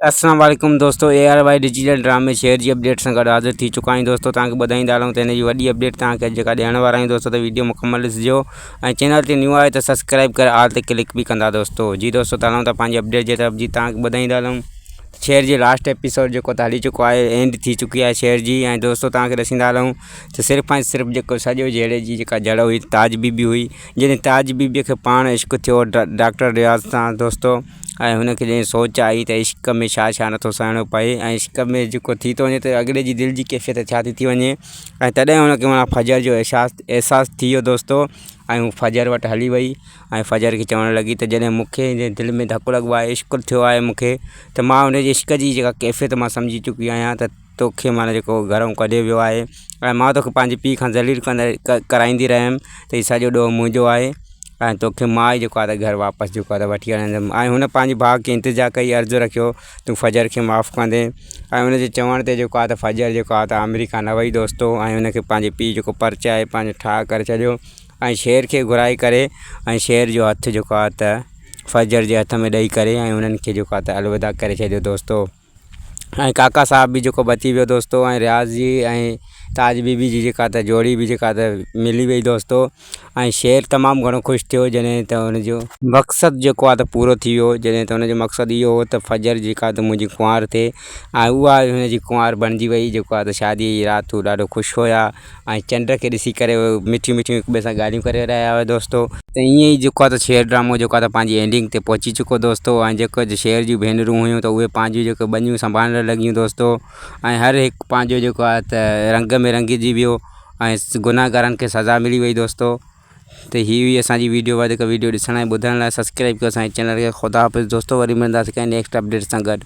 अस्सलाम वालेकुम दोस्तों, ARY डिजिटल ड्रामे शेयर जी अपडेट सां गॾु हाज़िर थी चुका आहियूं। दोस्तों तव्हांखे ॿुधाईंदा हलूं त हिन जी वॾी अपडेट तव्हांखे जेका ॾियण वारा आहियूं दोस्तों, त वीडियो मुकमल ॾिसिजो ऐं चैनल ते न्यू आहे त सब्सक्राइब करे ऑल ते क्लिक भी कंदा दोस्तों। जी दोस्तों, त हलूं था पंहिंजी अपडेट जे तरफ़। जी तव्हांखे ॿुधाईंदा हलूं शेयर जी लास्ट एपिसोड जेको त हली चुको आहे, एंड थी चुकी आहे शेयर जी। ऐं दोस्तों तव्हांखे ॾिसींदा हलूं त सिर्फ़ु ऐं सिर्फ़ु जेको सॼो जहिड़े जी जेका जड़ हुई ताज बीबी हुई, जॾहिं ताज बीबीअ खे पाण इश्क थियो डॉक्टर रियाज़ सां दोस्तों, ऐं हुनखे जॾहिं सोच आई त इश्क में छा छा नथो सहणो पए ऐं इश्क में जेको थी थो वञे त अॻिले जी दिलि जी कैफ़ियत छा थी वञे, ऐं तॾहिं हुनखे माना फजर जो एहसासु थी वियो दोस्तों। ऐं हू फजर वटि हली वई ऐं फजर खे चवणु लॻी त जॾहिं मूंखे दिलि में धकु लॻो आहे, इश्क थियो आहे मूंखे, त मां हुनजे इश्क जी जेका कैफ़ियत मां सम्झी चुकी आहियां त तोखे माना जेको घरों कढियो वियो आहे ऐं मां तोखे पंहिंजे पीउ खां ज़लील कराईंदी रहियमि त हीउ सॼो ॾोहु मुंहिंजो आहे ऐं तोखे मां ई जेको आहे त घरु वापसि जेको आहे त वठी हलंदुमि। ऐं हुन पंहिंजे भाउ खे इंतिज़ारु कई, अर्ज़ु रखियो तूं फजर खे माफ़ु कंदे, ऐं हुनजे चवण ते जेको आहे त फजर जेको आहे त अमेरिका न वई दोस्तों, ऐं हुनखे पंहिंजे पीउ जेको पर्च आहे पंहिंजो ठाह करे छॾियो ऐं शेर खे घुराए करे ऐं शेर जो हथु जेको आहे त फजर जे हथ में ॾेई करे ऐं उन्हनि खे जेको आहे त अलविदा करे छॾियो दोस्तों। ऐं काका साहब बि जेको बची वियो दोस्तों, ऐं रियाज़ जी ऐं ताज बीबी जी जेका त जोड़ी बि जेका त मिली वई दोस्तों। ऐं शेर तमामु घणो ख़ुशि थियो जॾहिं त हुनजो मक़सदु जेको आहे त पूरो थी वियो, जॾहिं त हुनजो मक़सदु इहो हो त फजर जेका त मुंहिंजी कुंवार थिए ऐं उहा हुनजी कुंवार बणिजी वई, जेको आहे त शादीअ जी राति हू ॾाढो ख़ुशि हुया ऐं चंड खे ॾिसी करे मिठियूं मिठियूं हिक ॿिए सां ॻाल्हियूं करे रहिया हुआ दोस्तों। त ईअं ई जेको आहे त शेर ड्रामो जेको आहे त पंहिंजी एंडिंग ते पहुची चुको दोस्तों। ऐं जेको शेर जूं भेनरूं हुयूं त उहे पंहिंजूं जेके ॿनियूं संभालणु लॻियूं दोस्तों, ऐं हर हिकु पंहिंजो जेको आहे त रंग में रंगिजी वियो ऐं गुनाहगारनि खे सज़ा मिली वई दोस्तों। त हीअ हुई असांजी वीडियो। वधीक वीडियो ॾिसण ऐं ॿुधण लाइ सब्सक्राइब कयो असांजे चैनल खे। ख़ुदा हाफ़िज़ दोस्तों, वरी मिलंदासीं कंहिं नेक्स्ट अपडेट सां गॾु।